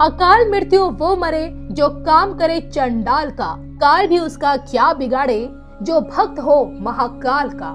अकाल मृत्यु वो मरे जो काम करे चंडाल का, काल भी उसका क्या बिगाड़े जो भक्त हो महाकाल का।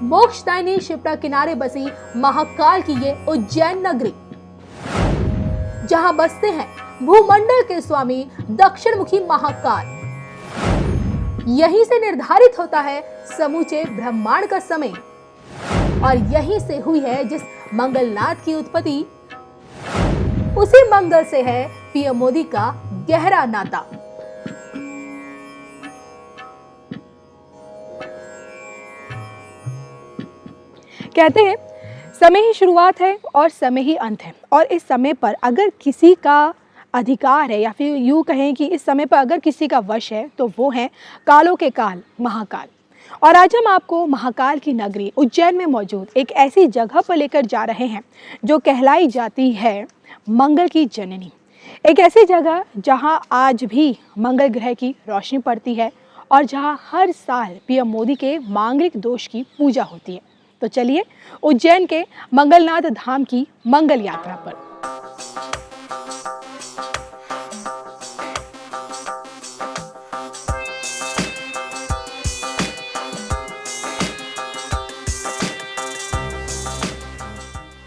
मोक्षदायिनी शिप्रा किनारे बसी महाकाल की ये उज्जैन नगरी, जहां बसते हैं भूमंडल के स्वामी दक्षिण मुखी महाकाल। यहीं से निर्धारित होता है समूचे ब्रह्मांड का समय और यहीं से हुई है जिस मंगलनाथ की उत्पत्ति, उसी मंगल से है पीएम मोदी का गहरा नाता। कहते हैं समय ही शुरुआत है और समय ही अंत है, और इस समय पर अगर किसी का अधिकार है या फिर यूँ कहें कि इस समय पर अगर किसी का वश है तो वो है कालों के काल महाकाल। और आज हम आपको महाकाल की नगरी उज्जैन में मौजूद एक ऐसी जगह पर लेकर जा रहे हैं जो कहलाई जाती है मंगल की जननी। एक ऐसी जगह जहां आज भी मंगल ग्रह की रोशनी पड़ती है और जहां हर साल पीएम मोदी के मांगलिक दोष की पूजा होती है। तो चलिए उज्जैन के मंगलनाथ धाम की मंगल यात्रा पर।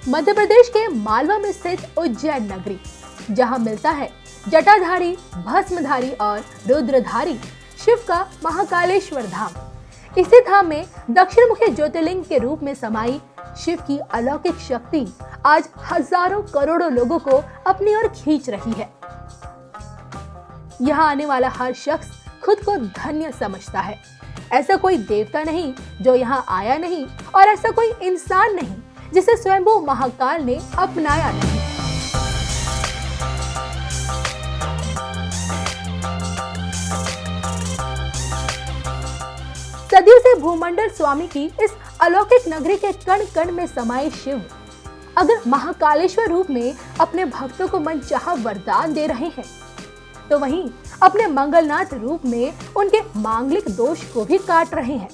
मध्य प्रदेश के मालवा में स्थित उज्जैन नगरी, जहां मिलता है जटाधारी, भस्मधारी और रुद्रधारी शिव का महाकालेश्वर धाम। इसी धाम में दक्षिण मुखी ज्योतिर्लिंग के रूप में समाई शिव की अलौकिक शक्ति आज हजारों करोड़ों लोगों को अपनी ओर खींच रही है। यहाँ आने वाला हर शख्स खुद को धन्य समझता है। ऐसा कोई देवता नहीं जो यहाँ आया नहीं, और ऐसा कोई इंसान नहीं जिसे स्वयंभू महाकाल ने अपनाया नहीं। सदियों से भूमंडल स्वामी की इस अलौकिक नगरी के कण कण में समाये शिव अगर महाकालेश्वर रूप में अपने भक्तों को मनचाहा वरदान दे रहे हैं, तो वहीं अपने मंगलनाथ रूप में उनके मांगलिक दोष को भी काट रहे हैं।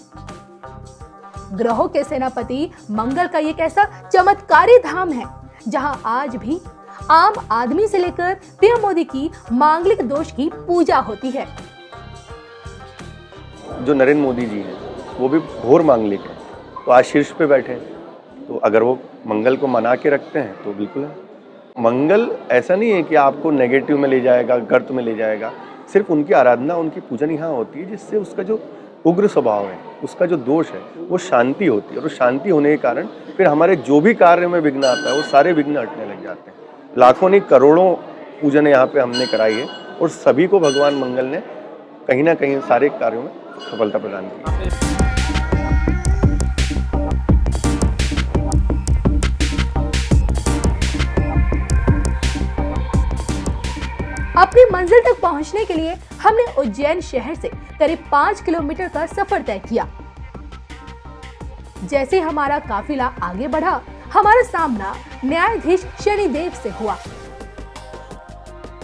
ग्रहों के सेनापति मंगल का एक ऐसा चमत्कारी धाम है जहां आज भी आम आदमी से लेकर पीएम मोदी की मांगलिक दोष की पूजा होती है। जो नरेंद्र मोदी जी हैं वो भी घोर मांगलिक हैं, तो आज शीर्ष पे बैठे हैं, तो अगर वो मंगल को मना के रखते हैं तो बिल्कुल है। मंगल ऐसा नहीं है कि आपको नेगेटिव में ले जाएगा, गर्त में ले जाएगा। सिर्फ उनकी आराधना, उनकी पूजन यहाँ होती है जिससे उसका जो उग्र स्वभाव है, उसका जो दोष है, वो शांति होती है। और शांति होने के कारण फिर हमारे जो भी कार्य में विघ्न आता है वो सारे विघ्न हटने लग जाते हैं। लाखों नहीं करोड़ों पूजन यहाँ पे हमने कराई है और सभी को भगवान मंगल ने कहीं ना कहीं सारे कार्यों में सफलता प्रदान की। अपनी मंजिल तक पहुंचने के लिए हमने उज्जैन शहर से करीब 5 किलोमीटर का सफर तय किया। जैसे हमारा काफिला आगे बढ़ा, हमारा सामना न्यायाधीश शनिदेव से हुआ।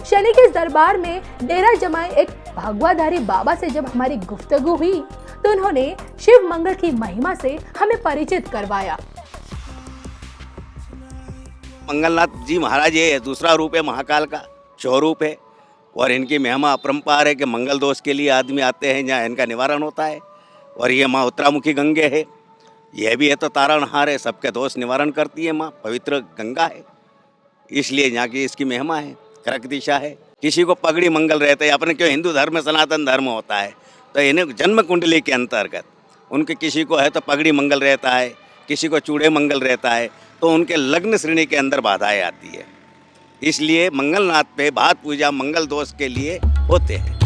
शनि के इस दरबार में डेरा जमाए एक भगवाधारी बाबा से जब हमारी गुफ्तगू हुई तो उन्होंने शिव मंगल की महिमा से हमें परिचित करवाया। मंगलनाथ जी महाराज ये दूसरा रूप है, महाकाल का स्वरूप है, और इनकी महिमा अपरंपार है कि मंगल दोष के लिए आदमी आते हैं, जहाँ इनका निवारण होता है। और ये माँ उत्तरामुखी गंगे है, यह भी है तो तारणहार है, सबके दोष निवारण करती है माँ, पवित्र गंगा है, इसलिए यहाँ की इसकी महिमा है। कर्क दिशा है, किसी को पगड़ी मंगल रहता है, अपने क्यों हिंदू धर्म में सनातन धर्म होता है, तो इन्हें जन्म कुंडली के अंतर्गत उनके किसी को है तो पगड़ी मंगल रहता है, किसी को चूड़े मंगल रहता है, तो उनके लग्न श्रेणी के अंदर बाधाएं आती है। इसलिए मंगलनाथ पे भात पूजा मंगल दोष के लिए होते हैं।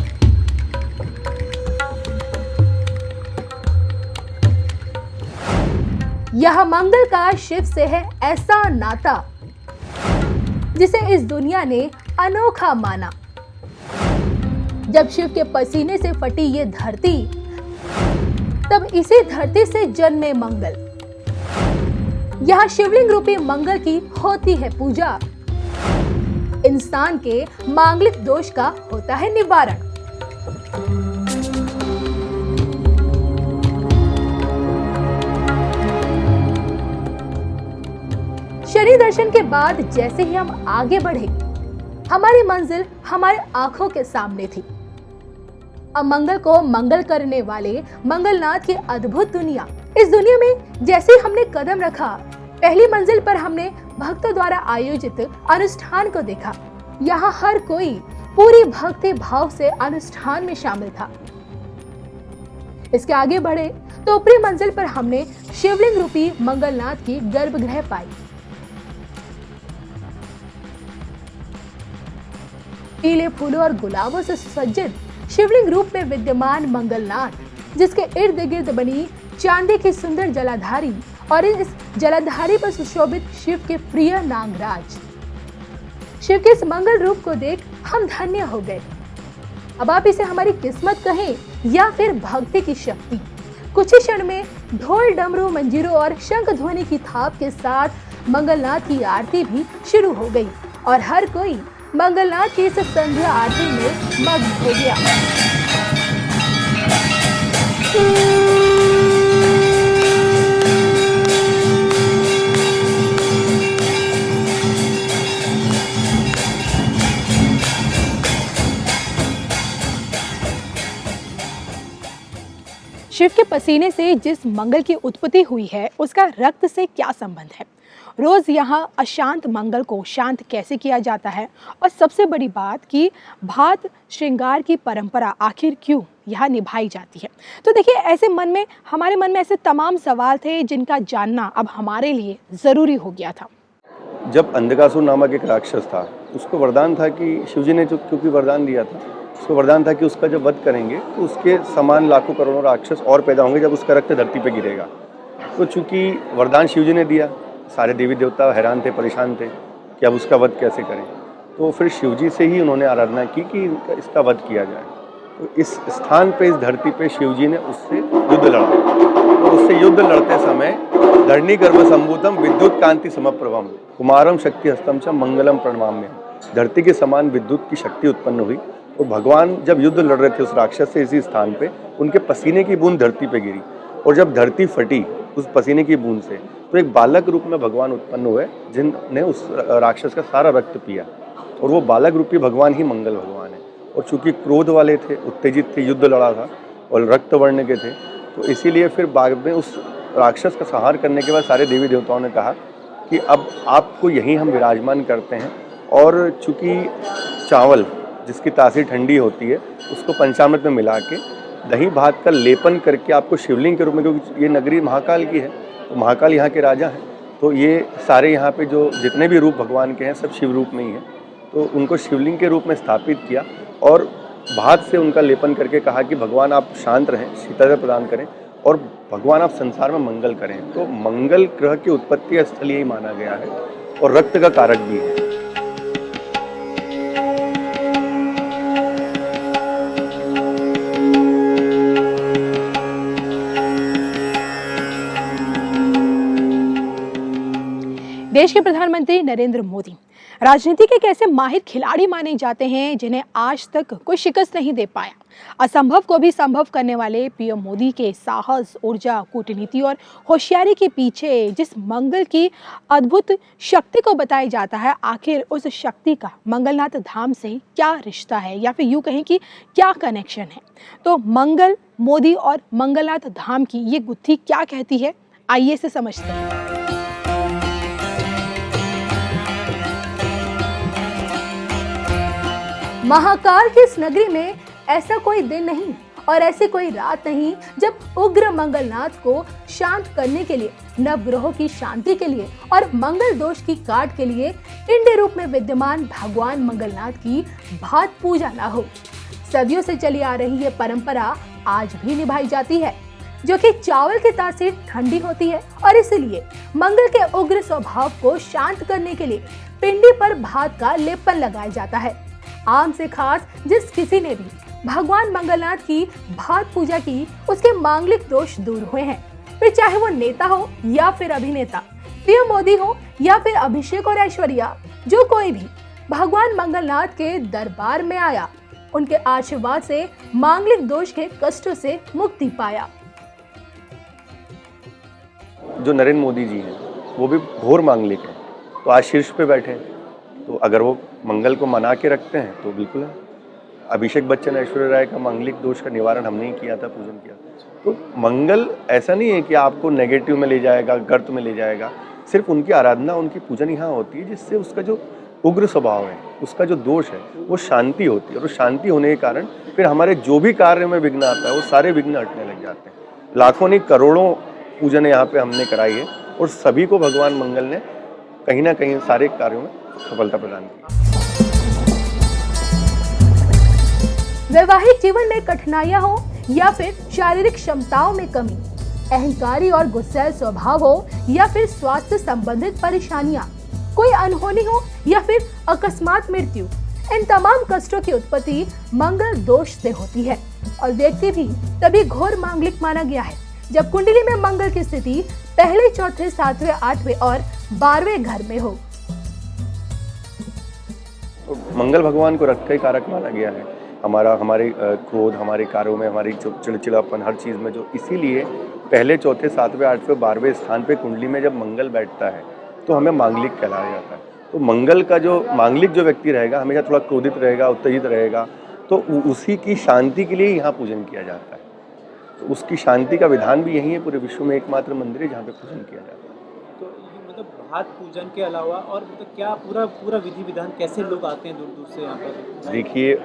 यह मंगल का शिव से है ऐसा नाता जिसे इस दुनिया ने अनोखा माना। जब शिव के पसीने से फटी ये धरती, तब इसी धरती से जन्मे मंगल। यहाँ शिवलिंग रूपी मंगल की होती है पूजा। इंसान के मांगलिक दोष का होता है निवारण। शनि दर्शन के बाद जैसे ही हम आगे बढ़े, हमारी मंजिल हमारे आंखों के सामने थी। अब मंगल को मंगल करने वाले मंगलनाथ की अद्भुत दुनिया। इस दुनिया में जैसे ही हमने कदम रखा, पहली मंजिल पर हमने भक्तों द्वारा आयोजित अनुष्ठान को देखा। यहाँ हर कोई पूरी भक्ति भाव से अनुष्ठान में शामिल था। इसके आगे बढ़े तो ऊपरी मंजिल पर हमने शिवलिंग रूपी मंगलनाथ की गर्भगृह पाई। पीले फूलों और गुलाबों से सुसज्जित शिवलिंग रूप में विद्यमान मंगलनाथ, जिसके इर्द गिर्द बनी चांदी की सुंदर जलाधारी और इस जलाधारी पर सुशोभित शिव के प्रिय नागराज। शिव के इस मंगल रूप को देख हम धन्य हो गए। अब आप इसे हमारी किस्मत कहें या फिर भक्ति की शक्ति। कुछ ही क्षण में ढोल, डमरू, मंजीरों और शंख ध्वनि की थाप के साथ मंगलनाथ की आरती भी शुरू हो गई और हर कोई मंगलनाथ की इस संध्या आरती में मग्न हो गया। शिव के पसीने से जिस मंगल की उत्पत्ति हुई है, उसका रक्त से क्या संबंध है? रोज यहाँ अशांत मंगल को शांत कैसे किया जाता है? और सबसे बड़ी बात कि भात श्रृंगार की परंपरा आखिर क्यों यहाँ निभाई जाती है? तो देखिए, ऐसे हमारे मन में ऐसे तमाम सवाल थे जिनका जानना अब हमारे लिए ज़रूरी हो गया था। जब अंधकासुर नामक एक राक्षस था, उसको वरदान था कि शिवजी ने जो क्योंकि वरदान दिया था, उसको वरदान था कि उसका जब वध करेंगे तो उसके समान लाखों करोड़ों राक्षस और पैदा होंगे जब उसका रक्त धरती पे गिरेगा। तो चूंकि वरदान शिवजी ने दिया, सारे देवी देवता हैरान थे, परेशान थे कि अब उसका वध कैसे करें। तो फिर शिवजी से ही उन्होंने आराधना की कि इसका वध किया जाए। तो इस स्थान पे, इस धरती पे शिवजी ने उससे युद्ध लड़ा। तो उससे युद्ध लड़ते समय धरणी गर्भ संभूतम विद्युत कांति समप्रभम कुमारम शक्ति हस्तम च मंगलम प्रणमाम्य। धरती के समान विद्युत की शक्ति उत्पन्न हुई और भगवान जब युद्ध लड़ रहे थे उस राक्षस से, इसी स्थान पे उनके पसीने की बूंद धरती पे गिरी और जब धरती फटी उस पसीने की बूंद से, तो एक बालक रूप में भगवान उत्पन्न हुए जिनने उस राक्षस का सारा रक्त पिया। और वो बालक रूपी भगवान ही मंगल भगवान है। और चूंकि क्रोध वाले थे, उत्तेजित थे, युद्ध लड़ा था और रक्त वर्ण के थे, तो इसीलिए फिर बाद में उस राक्षस का संहार करने के बाद सारे देवी देवताओं ने कहा कि अब आपको यहीं हम विराजमान करते हैं। और चूंकि चावल जिसकी तासीर ठंडी होती है, उसको पंचामृत में मिला के दही भात का लेपन करके आपको शिवलिंग के रूप में, क्योंकि ये नगरी महाकाल की है, तो महाकाल यहाँ के राजा हैं, तो ये सारे यहाँ पे जो जितने भी रूप भगवान के हैं सब शिव रूप में ही हैं। तो उनको शिवलिंग के रूप में स्थापित किया और भात से उनका लेपन करके कहा कि भगवान आप शांत रहें, शीतलता प्रदान करें और भगवान आप संसार में मंगल करें। तो मंगल ग्रह की उत्पत्ति स्थल यही माना गया है और रक्त का कारक भी है। देश के प्रधानमंत्री नरेंद्र मोदी राजनीति के एक ऐसे माहिर खिलाड़ी माने जाते हैं जिन्हें आज तक कोई शिकस्त नहीं दे पाया। असंभव को भी संभव करने वाले पीएम मोदी के साहस, ऊर्जा, कूटनीति और होशियारी के पीछे जिस मंगल की अद्भुत शक्ति को बताया जाता है, आखिर उस शक्ति का मंगलनाथ धाम से क्या रिश्ता है या फिर यूँ कहें कि क्या कनेक्शन है? तो मंगल, मोदी और मंगलनाथ धाम की ये गुत्थी क्या कहती है, आइए से समझते हैं। महाकाल की इस नगरी में ऐसा कोई दिन नहीं और ऐसी कोई रात नहीं जब उग्र मंगलनाथ को शांत करने के लिए, नवग्रहों की शांति के लिए और मंगल दोष की काट के लिए पिंड रूप में विद्यमान भगवान मंगलनाथ की भात पूजा ना हो। सदियों से चली आ रही ये परंपरा आज भी निभाई जाती है। जो कि चावल की तासीर ठंडी होती है और इसलिए मंगल के उग्र स्वभाव को शांत करने के लिए पिंडी पर भात का लेपन लगाया जाता है। आम से खास जिस किसी ने भी भगवान मंगलनाथ की भात पूजा की, उसके मांगलिक दोष दूर हुए हैं। फिर चाहे वो नेता हो या फिर अभिनेता, पीएम मोदी हो या फिर अभिषेक और ऐश्वर्या, जो कोई भी भगवान मंगलनाथ के दरबार में आया, उनके आशीर्वाद से मांगलिक दोष के कष्टों से मुक्ति पाया। जो नरेंद्र मोदी जी हैं वो भी घोर मांगलिक हैं, तो आज शीर्ष पे बैठे हैं, तो अगर वो मंगल को मना के रखते हैं तो बिल्कुल है। अभिषेक बच्चन, ऐश्वर्या राय का मांगलिक दोष का निवारण हमने ही किया था, पूजन किया था। तो मंगल ऐसा नहीं है कि आपको नेगेटिव में ले जाएगा, गर्त में ले जाएगा। सिर्फ उनकी आराधना, उनकी पूजन यहाँ होती है जिससे उसका जो उग्र स्वभाव है, उसका जो दोष है, वो शांति होती है। और शांति होने के कारण फिर हमारे जो भी कार्य में विघ्न आता है वो सारे विघ्न हटने लग जाते हैं। लाखों नहीं करोड़ों पूजन यहाँ पे हमने कराई है और सभी को भगवान मंगल ने कहीं ना कहीं सारे कार्यों में सफलता प्रदान की। वैवाहिक जीवन में कठिनाइयां हो या फिर शारीरिक क्षमताओं में कमी, अहंकारी और गुस्सैल स्वभाव हो या फिर स्वास्थ्य संबंधित परेशानियां, कोई अनहोनी हो या फिर अकस्मात मृत्यु, इन तमाम कष्टों की उत्पत्ति मंगल दोष से होती है। और व्यक्ति भी तभी घोर मांगलिक माना गया है जब कुंडली में मंगल की स्थिति पहले, चौथे, सातवें, आठवें और 12वें घर में हो। तो मंगल भगवान को रक्षा कारक माना गया है। हमारे क्रोध, हमारे कार्यों में, हमारी चिड़चिड़ापन, हर चीज़ में, जो इसीलिए पहले, चौथे, सातवें, आठवें, 12वें स्थान पे कुंडली में जब मंगल बैठता है तो हमें मांगलिक कहलाया जाता है। तो मंगल का जो मांगलिक जो व्यक्ति रहेगा हमेशा थोड़ा क्रोधित रहेगा, उत्तेजित रहेगा, तो उसी की शांति के लिए यहाँ पूजन किया जाता है। तो उसकी शांति का विधान भी यही है। पूरे विश्व में एकमात्र मंदिर है जहाँ पे पूजन किया जाता है। तो ये मतलब भात पूजन के अलावा और मतलब क्या पूरा विधि विधान, कैसे लोग आते हैं दूर दूर से यहाँ पर? देखिए,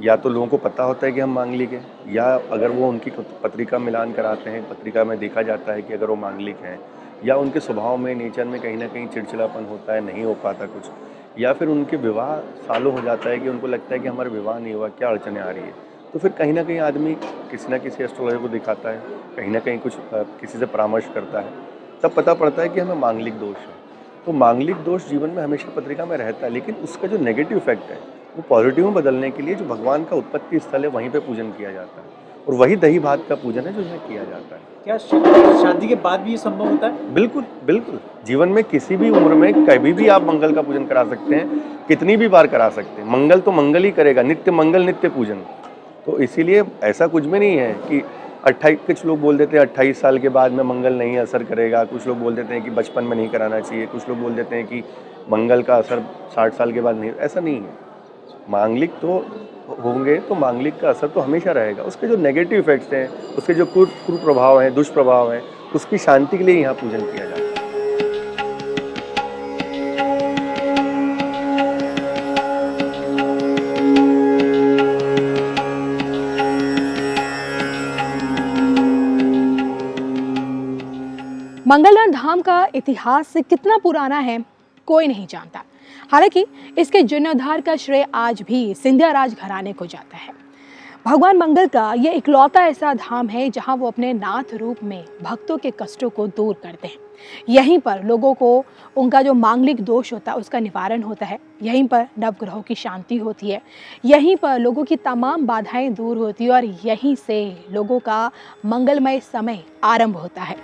या तो लोगों को पता होता है कि हम मांगलिक हैं, या अगर वो उनकी पत्रिका मिलान कराते हैं, पत्रिका में देखा जाता है कि अगर वो मांगलिक हैं, या उनके स्वभाव में, नेचर में कहीं ना कहीं चिड़चिड़ापन होता है, नहीं हो पाता कुछ, या फिर उनके विवाह सालों हो जाता है कि उनको लगता है कि हमारा विवाह नहीं हुआ, क्या अड़चने आ रही है, तो फिर कहीं ना कहीं आदमी किसी ना किसी एस्ट्रोलॉजर को दिखाता है, कहीं ना कहीं कुछ किसी से परामर्श करता है, तब पता पड़ता है कि हमें मांगलिक दोष है। तो मांगलिक दोष जीवन में हमेशा पत्रिका में रहता है, लेकिन उसका जो नेगेटिव इफेक्ट है वो पॉजिटिव में बदलने के लिए जो भगवान का उत्पत्ति स्थल है वहीं पे पूजन किया जाता है, और वही दही भात का पूजन है जो इसमें किया जाता है। क्या शादी के बाद भी ये संभव होता है? बिल्कुल बिल्कुल। जीवन में किसी भी उम्र में कभी भी आप मंगल का पूजन करा सकते हैं, कितनी भी बार करा सकते हैं। मंगल तो मंगल ही करेगा, नित्य मंगल नित्य पूजन। तो इसीलिए ऐसा कुछ भी नहीं है कि 28, कुछ लोग बोल देते हैं 28 साल के बाद में मंगल नहीं असर करेगा, कुछ लोग बोल देते हैं कि बचपन में नहीं कराना चाहिए, कुछ लोग बोल देते हैं कि मंगल का असर 60 साल के बाद नहीं। ऐसा नहीं है। मांगलिक तो होंगे तो मांगलिक का असर तो हमेशा रहेगा। उसके जो नेगेटिव इफेक्ट्स हैं, उसके जो कुप्रभाव हैं, दुष्प्रभाव हैं, उसकी शांति के लिए यहाँ पूजन किया जाता है। मंगलनाथ धाम का इतिहास कितना पुराना है कोई नहीं जानता। हालांकि इसके जीर्णोद्धार का श्रेय आज भी सिंधिया राज घराने को जाता है। भगवान मंगल का ये इकलौता ऐसा धाम है जहां वो अपने नाथ रूप में भक्तों के कष्टों को दूर करते हैं। यहीं पर लोगों को उनका जो मांगलिक दोष होता है उसका निवारण होता है। यहीं पर नवग्रहों की शांति होती है। यहीं पर लोगों की तमाम बाधाएं दूर होती है और यहीं से लोगों का मंगलमय समय आरंभ होता है।